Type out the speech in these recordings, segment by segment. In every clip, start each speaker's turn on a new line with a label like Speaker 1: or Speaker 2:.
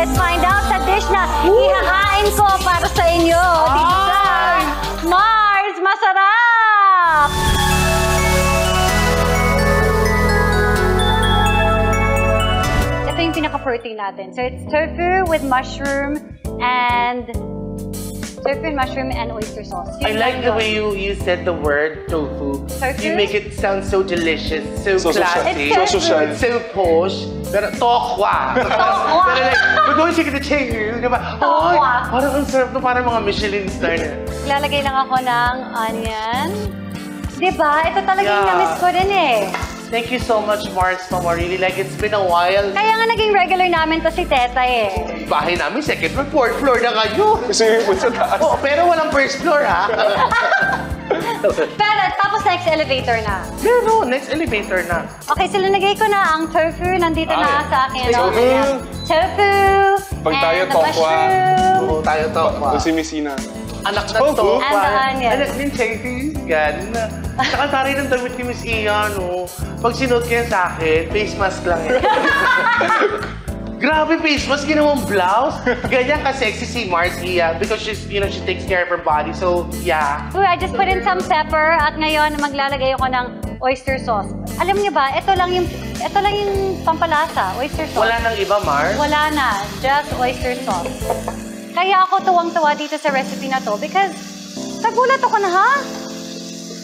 Speaker 1: let's find out sa dish na ihahain ko para sa inyo. Dito sa Mars Masarap! Ito yung pinaka-protein natin. So it's tofu with mushroom and oyster sauce.
Speaker 2: I like the way you said the word tofu. You make it sound so delicious, so classy,
Speaker 1: It's
Speaker 3: social,
Speaker 2: so posh. Pero tokwa. Pero like, we're going to get the change. Diba?
Speaker 1: Tokwa.
Speaker 2: Parang ang sarap to, parang mga Michelin star na.
Speaker 1: Lalagay lang ako ng onion. Diba? Ito talaga yung na-miss ko rin eh.
Speaker 2: Thank you so much, Mars, Mama. Really, like, it's been a while.
Speaker 1: Kaya nga naging regular namin to si Teta eh.
Speaker 2: Bahay namin, second floor, fourth floor na kayo.
Speaker 3: Kasi yung sa taas.
Speaker 2: Oh, pero walang first floor, ha?
Speaker 1: Pero tapos next elevator na.
Speaker 2: No, next elevator na.
Speaker 1: Okay, so linagay ko na ang tofu. Nandito na sa akin.
Speaker 3: Tofu.
Speaker 1: Tofu.
Speaker 3: Pag tayo
Speaker 1: and the
Speaker 3: tokwa.
Speaker 1: mushroom.
Speaker 2: Oo, tayo tokwa.
Speaker 3: Si Messina.
Speaker 2: Anak na
Speaker 3: Tofu.
Speaker 2: tokwa.
Speaker 1: And the onion.
Speaker 2: Anak din tofu. Ganun na. Saka tari ng damit ni Miss Ian, no? Pag sinuot ko yan sa akin, face mask lang eh. Grabe, face mask, ginawang blouse. Ganyan ka-sexy si Mars Ian because she's, you know, she takes care of her body. So, yeah.
Speaker 1: Ooh, I just put in some pepper at ngayon maglalagay ako ng oyster sauce. Alam niyo ba, ito lang yung pampalasa, oyster sauce.
Speaker 2: Wala nang iba, Mars?
Speaker 1: Wala na, just oyster sauce. Kaya ako tuwang-tuwa dito sa recipe na to because nagulat ako na, ha?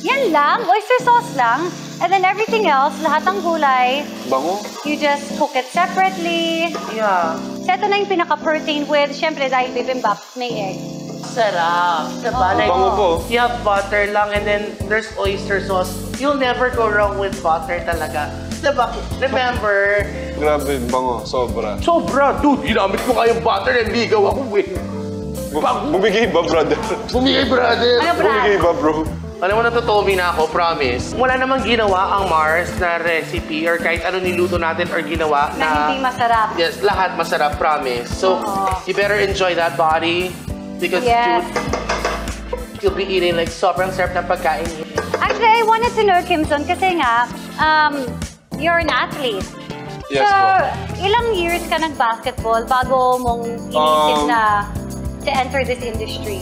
Speaker 1: Yan lang, oyster sauce lang. And then everything else, lahat ng gulay,
Speaker 3: Bango.
Speaker 1: you just cook it separately.
Speaker 2: Yeah.
Speaker 1: So ito na yung pinaka-protein with, syempre dahil bibimbap, may egg.
Speaker 2: Sarap. Diba? Like,
Speaker 3: Bango po.
Speaker 2: you have butter lang and then there's oyster sauce. You'll never go wrong with butter talaga. Diba? Remember?
Speaker 3: Grabe, bango. Sobra.
Speaker 2: Sobra, dude. Ginamit ko kayong butter and ligaw ako, eh.
Speaker 3: Bumigay ba, brother?
Speaker 2: Bumigay, brother.
Speaker 1: Ano, Brad?
Speaker 3: Bumigay ba, bro?
Speaker 2: Alam mo, natutobi na ako, promise. Wala namang ginawa ang Mars na recipe or kahit ano niluto natin or ginawa
Speaker 1: Na hindi masarap.
Speaker 2: Yes, lahat masarap, promise. So, you better enjoy that body because,
Speaker 1: Yes.
Speaker 2: dude, you'll be eating like sobrang sarap na pagkain.
Speaker 1: Actually, I wanted to know, Kimson, kasi nga, you're an athlete.
Speaker 3: Yes,
Speaker 1: so,
Speaker 3: po.
Speaker 1: ilang years ka nag-basketball bago mong inisip na to enter this industry?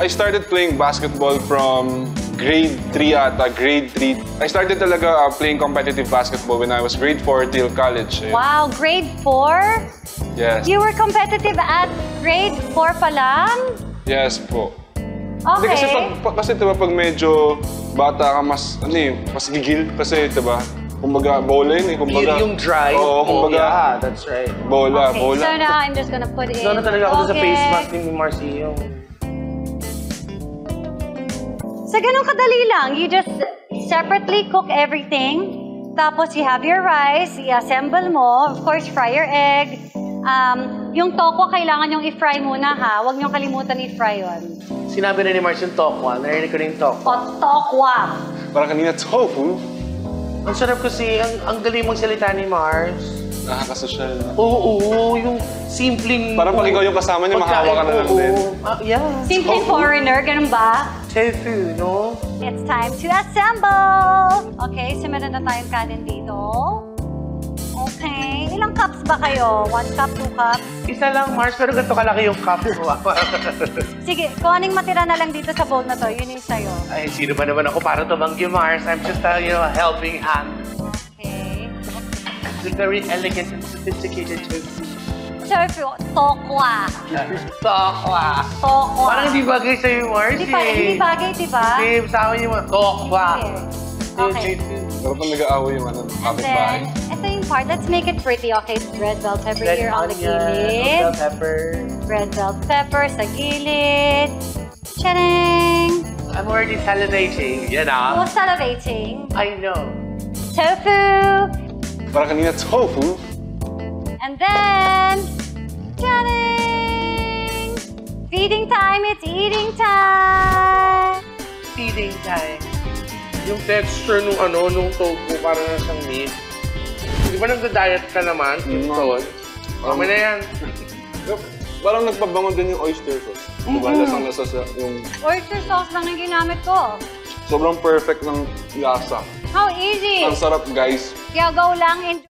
Speaker 3: I started playing basketball from grade 3 ata, grade 3. I started talaga playing competitive basketball when I was grade 4 till college. Eh.
Speaker 1: Wow, grade 4?
Speaker 3: Yes.
Speaker 1: You were competitive at grade 4 pa lang?
Speaker 3: Yes po.
Speaker 1: Okay.
Speaker 3: Kasi diba pag medyo bata ka mas, mas gigil kasi diba, kumbaga bola yun eh, kumbaga.
Speaker 2: Yung drive.
Speaker 3: Oo, kumbaga.
Speaker 2: Yeah, that's right.
Speaker 3: Bola,
Speaker 1: Okay,
Speaker 3: bola.
Speaker 1: so now I'm just gonna put in.
Speaker 2: Doon na talaga ako sa face mask ni Marcio.
Speaker 1: So, ganun kadali lang. You just separately cook everything. Tapos, you have your rice, i-assemble mo. Of course, fry your egg. Yung tokwa, kailangan yung i-fry muna, ha? Huwag niyong kalimutan i-fry yun.
Speaker 2: Sinabi na ni Mars yung tokwa. Narinig ko na yung tokwa.
Speaker 1: O, tokwa.
Speaker 3: Parang kanina tofu.
Speaker 2: Ang sarap kasi, ang galing magsalita ni Mars.
Speaker 3: Nakakasosyal.
Speaker 2: Oo, yung simpleng...
Speaker 3: Parang pag ikaw yung kasama niya, mahawa ka na lang din.
Speaker 2: Yeah.
Speaker 1: Simpleng foreigner, ganun ba?
Speaker 2: Tofu, no?
Speaker 1: It's time to assemble! Okay, so meron na tayong kanin dito. Okay, ilang cups ba kayo? 1 cup, 2 cups?
Speaker 2: Isa lang, Mars, pero ganito kalaki yung cup mo.
Speaker 1: Sige, kung anong matira na lang dito sa bowl na to, yun yung sa'yo.
Speaker 2: Ay, sino ba naman ako para tumanggi, Mars? I'm just a, helping hand.
Speaker 1: Okay.
Speaker 2: It's a very elegant and sophisticated tofu.
Speaker 1: Tofu, tokwa.
Speaker 2: Tokwa.
Speaker 1: Tokwa.
Speaker 2: Parang hindi bagay sa'yo, Mars,
Speaker 1: Hindi bagay, di ba?
Speaker 2: Hindi, sa akin yung tokwa.
Speaker 1: Okay.
Speaker 3: Pero pag nag-aaway yung
Speaker 1: And
Speaker 3: kapitbahay.
Speaker 1: then, ito yung part. Let's make it pretty. Okay, red bell pepper
Speaker 2: Red
Speaker 1: here on the
Speaker 2: onion,
Speaker 1: gilid.
Speaker 2: bell pepper.
Speaker 1: Red bell pepper sa gilid. Tadang!
Speaker 2: I'm already salivating,
Speaker 1: Who's salivating?
Speaker 2: I know.
Speaker 1: Tofu!
Speaker 3: Parang kanina tofu.
Speaker 1: And then, tadang! Feeding time, it's eating time!
Speaker 2: Feeding time. Yung texture nung tofu, parang nasang meat. Di ba nagda-diet ka naman? Tol? Tama na yan.
Speaker 3: Parang nagpabangon din yung oyster sauce. Diba? Lasang-lasa sa yung...
Speaker 1: Oyster sauce lang yung ginamit ko.
Speaker 3: Sobrang perfect ng lasa.
Speaker 1: How easy!
Speaker 3: Ang sarap, guys.
Speaker 1: Kaya go lang.